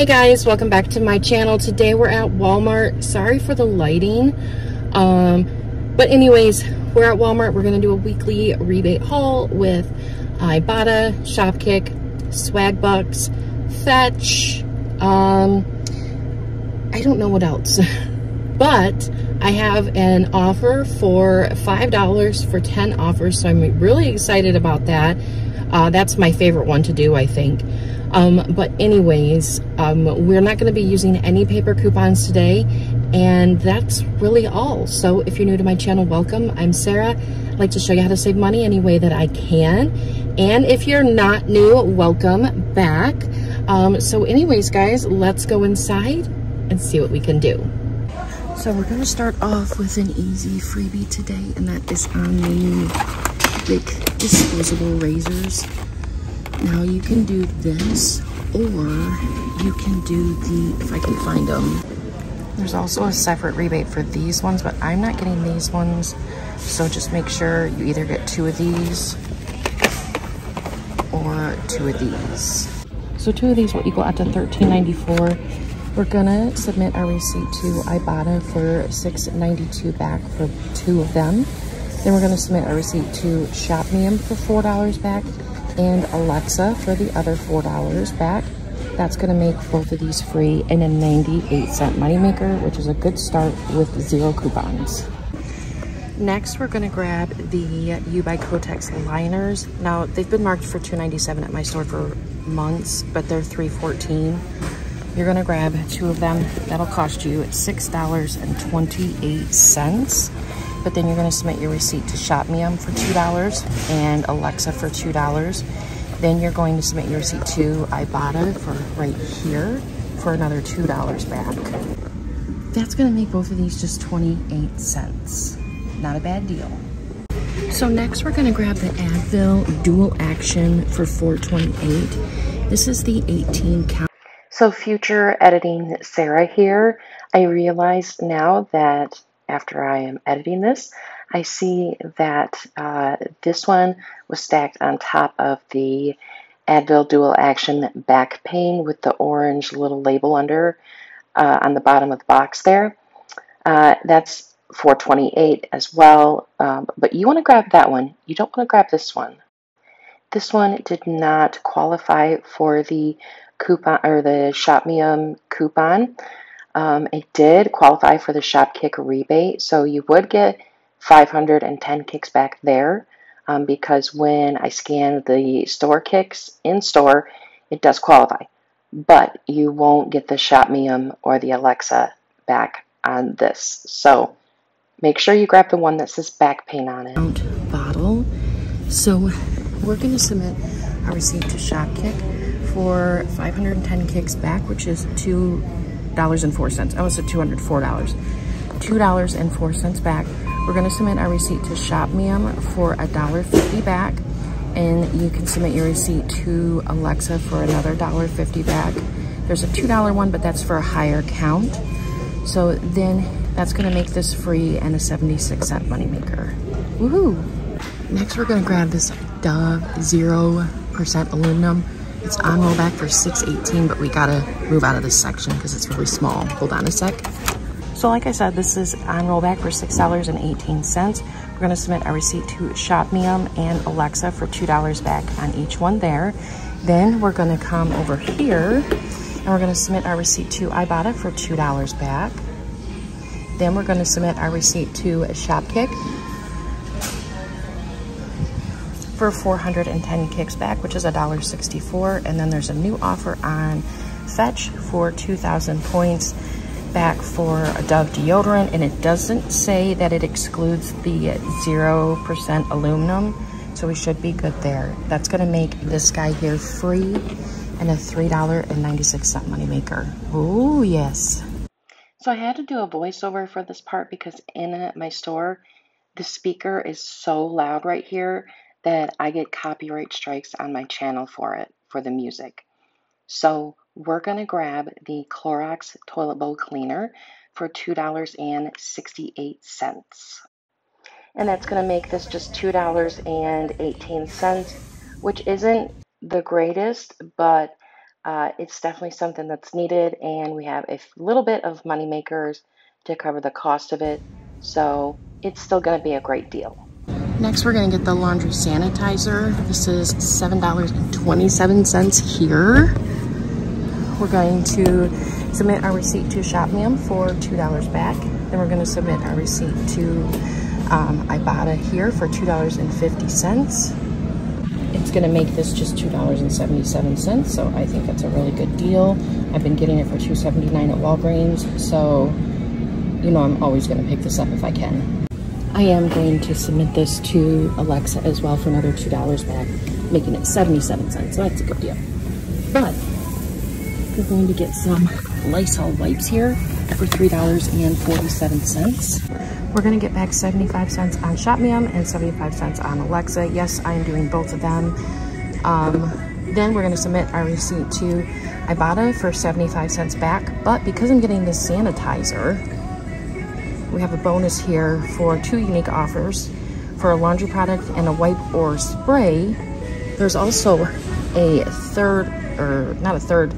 Hey guys, welcome back to my channel. Today we're at Walmart. Sorry for the lighting. But anyways, we're at Walmart. We're going to do a weekly rebate haul with Ibotta, Shopkick, Swag Bucks, Fetch. I don't know what else. But I have an offer for $5 for 10 offers, so I'm really excited about that. That's my favorite one to do, I think. But anyways, we're not going to be using any paper coupons today, and that's really all. So if you're new to my channel, welcome. I'm Sarah. I'd like to show you how to save money any way that I can. And if you're not new, welcome back. So anyways, guys, let's go inside and see what we can do. So we're going to start off with an easy freebie today, and that is on the new big disposable razors. Now you can do this, or you can do the, if I can find them. There's also a separate rebate for these ones, but I'm not getting these ones. So just make sure you either get 2 of these or 2 of these. So 2 of these will equal out to $13.94. We're gonna submit our receipt to Ibotta for $6.92 back for 2 of them. Then we're gonna submit our receipt to Shop.with for $4 back, and Alexa for the other $4 back. That's gonna make both of these free and a 98-cent moneymaker, which is a good start with 0 coupons. Next, we're gonna grab the U by Kotex liners. Now, they've been marked for $2.97 at my store for months, but they're $3.14. You're gonna grab 2 of them. That'll cost you $6.28. But then you're gonna submit your receipt to Shop.with for $2 and Alexa for $2. Then you're going to submit your receipt to Ibotta for right here for another $2 back. That's gonna make both of these just 28 cents. Not a bad deal. So next we're gonna grab the Advil Dual Action for $4.28. This is the 18 count. So future editing Sarah here. I realize now that after I am editing this, I see that this one was stacked on top of the Advil Dual Action back pain with the orange little label under on the bottom of the box there. That's $4.28 as well, but you want to grab that one. You don't want to grab this one. This one did not qualify for the coupon or the Shop.with coupon. It did qualify for the Shopkick rebate, so you would get 510 kicks back there because when I scan the store kicks in store, it does qualify. But you won't get the Shop.with or the Alexa back on this. So make sure you grab the one that says back pain on it. Bottle. So we're going to submit our receipt to Shopkick for 510 kicks back, which is $2.04. I almost said $204. $2.04 back. We're going to submit our receipt to Shop.with for $1.50 back, and you can submit your receipt to Alexa for another $1.50 back. There's a $2 one, but that's for a higher count. So then that's going to make this free and a 76-cent moneymaker. Woohoo! Next, we're going to grab this Dove 0% aluminum. It's on rollback for $6.18, but we gotta move out of this section because it's really small. Hold on a sec. So like I said, this is on rollback for $6.18. We're gonna submit our receipt to Shop.with and Alexa for $2 back on each one there. Then we're gonna come over here and we're gonna submit our receipt to Ibotta for $2 back. Then we're gonna submit our receipt to Shopkick for 410 kicks back, which is $1.64. And then there's a new offer on Fetch for 2,000 points back for a Dove deodorant, and it doesn't say that it excludes the 0% aluminum, so we should be good there. That's gonna make this guy here free and a $3.96 moneymaker. Oh yes. So I had to do a voiceover for this part because in my store, the speaker is so loud right here that I get copyright strikes on my channel for it, for the music. So we're gonna grab the Clorox Toilet Bowl Cleaner for $2.68. And that's gonna make this just $2.18, which isn't the greatest, but It's definitely something that's needed, and we have a little bit of money makers to cover the cost of it, so it's still going to be a great deal. Next, we're going to get the laundry sanitizer. This is $7.27 here. We're going to submit our receipt to Shop.with for $2 back. Then we're going to submit our receipt to Ibotta here for $2.50. It's going to make this just $2.77, so I think that's a really good deal. I've been getting it for $2.79 at Walgreens, so you know I'm always going to pick this up if I can. I am going to submit this to Alexa as well for another $2 back, making it 77 cents, so that's a good deal. But we're going to get some Lysol wipes here for $3.47. We're going to get back 75 cents on Shop.with and 75 cents on Alexa. Yes, I am doing both of them. Then we're going to submit our receipt to Ibotta for 75 cents back. But because I'm getting this sanitizer, we have a bonus here for 2 unique offers for a laundry product and a wipe or spray. There's also a third, or not a third,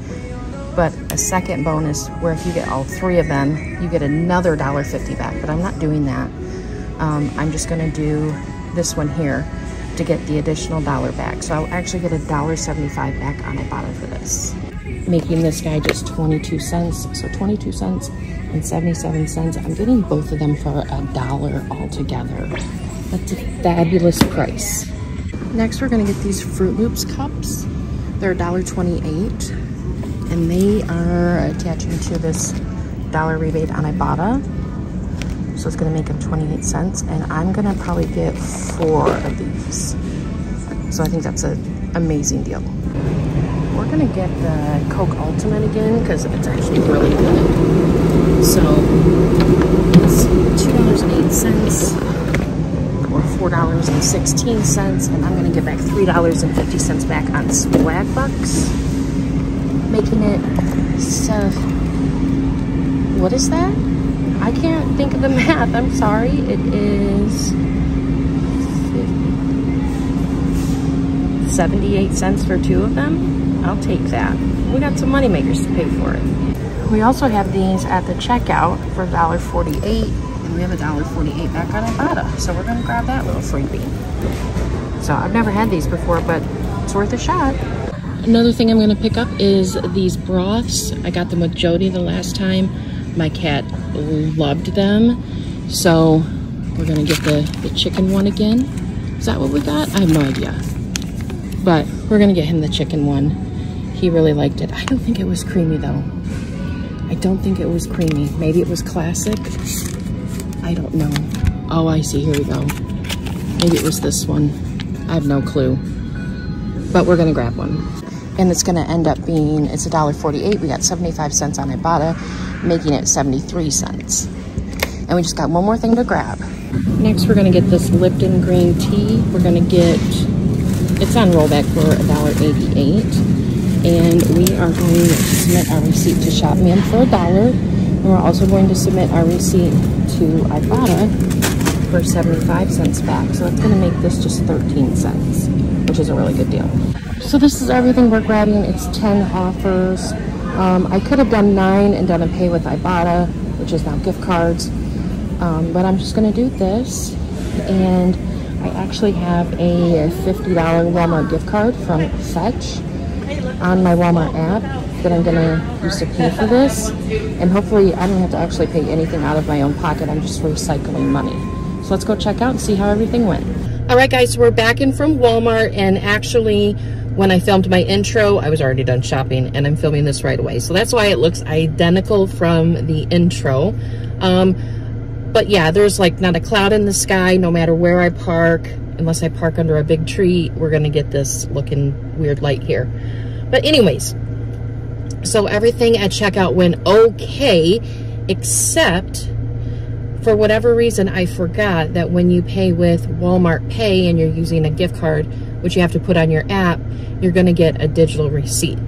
but a second bonus where if you get all 3 of them, you get another $1.50 back, but I'm not doing that. I'm just gonna do this one here to get the additional $1 back. So I'll actually get a $1.75 back on Ibotta for this. Making this guy just 22 cents. So 22 cents and 77 cents. I'm getting both of them for $1 altogether. That's a fabulous price. Next, we're gonna get these Fruit Loops cups. They're $1.28. And they are attaching to this $1 rebate on Ibotta. So it's gonna make them 28 cents. And I'm gonna probably get 4 of these. So I think that's an amazing deal. We're gonna get the Coke Ultimate again because it's actually really good. So it's $2.08 or $4.16. And I'm gonna get back $3.50 back on Swag Bucks, making it, what is that? I can't think of the math, I'm sorry. It is 78 cents for 2 of them. I'll take that. We got some money makers to pay for it. We also have these at the checkout for $1.48, and we have a $1.48 back on Ibotta. So we're gonna grab that little freebie. So I've never had these before, but it's worth a shot. Another thing I'm gonna pick up is these broths. I got them with Jody the last time. My cat loved them. So we're gonna get the chicken one again. Is that what we got? I have no idea. But we're gonna get him the chicken one. He really liked it. I don't think it was creamy though. I don't think it was creamy. Maybe it was classic. I don't know. Oh, I see, here we go. Maybe it was this one. I have no clue. But we're gonna grab one. And it's gonna end up being, it's $1.48. We got 75 cents on Ibotta, making it 73 cents. And we just got one more thing to grab. Next, we're gonna get this Lipton green tea. We're gonna get, it's on rollback for $1.88. And we are going to submit our receipt to Shop.with for $1. And we're also going to submit our receipt to Ibotta for 75 cents back. So it's gonna make this just 13 cents, which is a really good deal. So this is everything we're grabbing. It's 10 offers. I could have done 9 and done a pay with Ibotta, which is now gift cards. But I'm just gonna do this. And I actually have a $50 Walmart gift card from Fetch on my Walmart app that I'm gonna use to pay for this. And hopefully I don't have to actually pay anything out of my own pocket. I'm just recycling money. So let's go check out and see how everything went. All right, guys, so we're back in from Walmart, and actually when I filmed my intro, I was already done shopping, and I'm filming this right away. So that's why it looks identical from the intro. But yeah, there's like not a cloud in the sky, no matter where I park. Unless I park under a big tree, we're gonna get this looking weird light here. But anyways, so everything at checkout went okay, except for whatever reason, I forgot that when you pay with Walmart Pay and you're using a gift card, which you have to put on your app, you're gonna get a digital receipt.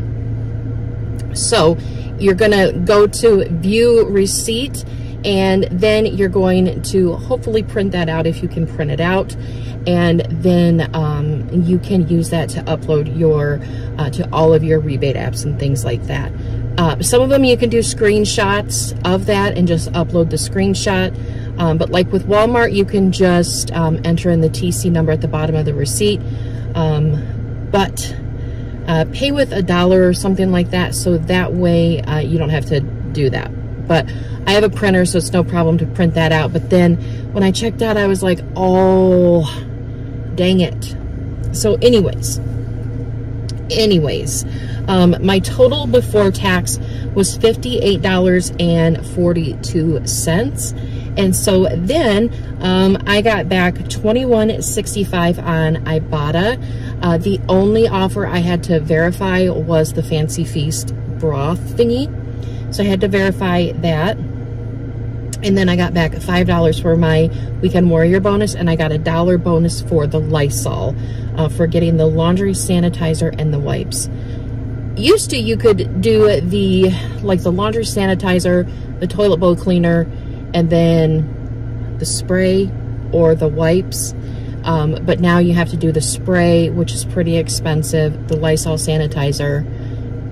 So you're gonna go to view receipt, And then you're going to hopefully print that out if you can print it out. And then you can use that to upload your to all of your rebate apps and things like that. Some of them you can do screenshots of that and just upload the screenshot. But like with Walmart, you can just enter in the TC number at the bottom of the receipt. But pay with $1 or something like that, so that way you don't have to do that. But I have a printer, so it's no problem to print that out. But then when I checked out, I was like, oh, dang it. So anyways, my total before tax was $58.42. And so then I got back $21.65 on Ibotta. The only offer I had to verify was the Fancy Feast broth thingy. So I had to verify that. And then I got back $5 for my Weekend Warrior bonus, and I got $1 bonus for the Lysol for getting the laundry sanitizer and the wipes. Used to, you could do the laundry sanitizer, the toilet bowl cleaner, and then the spray or the wipes. But now you have to do the spray, which is pretty expensive, the Lysol sanitizer,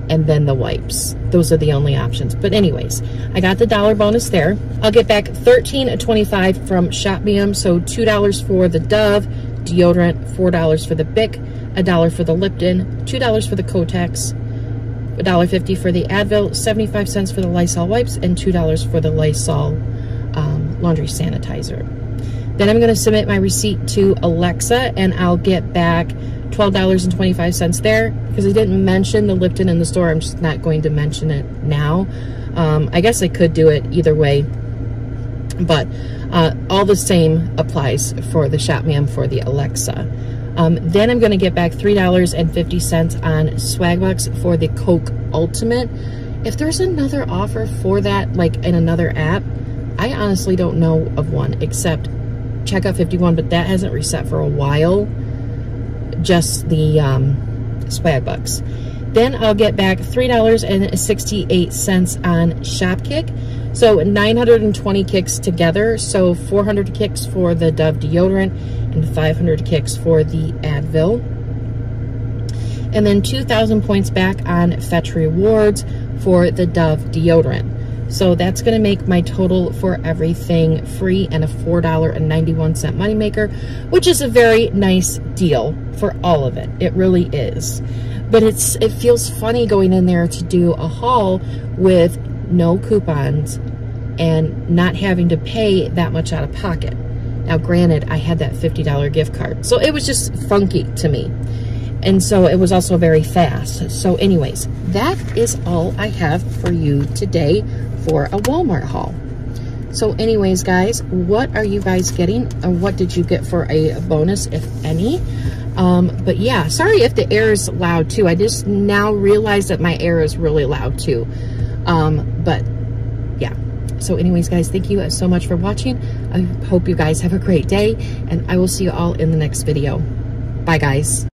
and then the wipes. Those are the only options. But anyways, I got the $1 bonus there. I'll get back $13.25 from Shop.with, so $2 for the Dove deodorant, $4 for the Bic, $1 for the Lipton, $2 for the Kotex, $1.50 for the Advil, 75 cents for the Lysol wipes, and $2 for the Lysol laundry sanitizer. Then I'm going to submit my receipt to Alexa, and I'll get back $12.25 there. Because I didn't mention the Lipton in the store, I'm just not going to mention it now. I guess I could do it either way, but all the same applies for the Shop.with for the Alexa. Then I'm going to get back $3.50 on Swagbucks for the Coke Ultimate. If there's another offer for that, like in another app, I honestly don't know of one, except Checkout 51, but that hasn't reset for a while. Just the Swagbucks. Then I'll get back $3.68 on ShopKick. So 920 kicks together. So 400 kicks for the Dove deodorant and 500 kicks for the Advil. And then 2,000 points back on Fetch Rewards for the Dove deodorant. So that's going to make my total for everything free and a $4.91 moneymaker, which is a very nice deal for all of it. It really is. But it feels funny going in there to do a haul with no coupons and not having to pay that much out of pocket. Now, granted, I had that $50 gift card, so it was just funky to me. And so it was also very fast. So anyways, that is all I have for you today for a Walmart haul. So anyways, guys, what are you guys getting? What did you get for a bonus, if any? But yeah, sorry if the air is loud too. I just now realized that my air is really loud too. But yeah. So anyways, guys, thank you so much for watching. I hope you guys have a great day, and I will see you all in the next video. Bye, guys.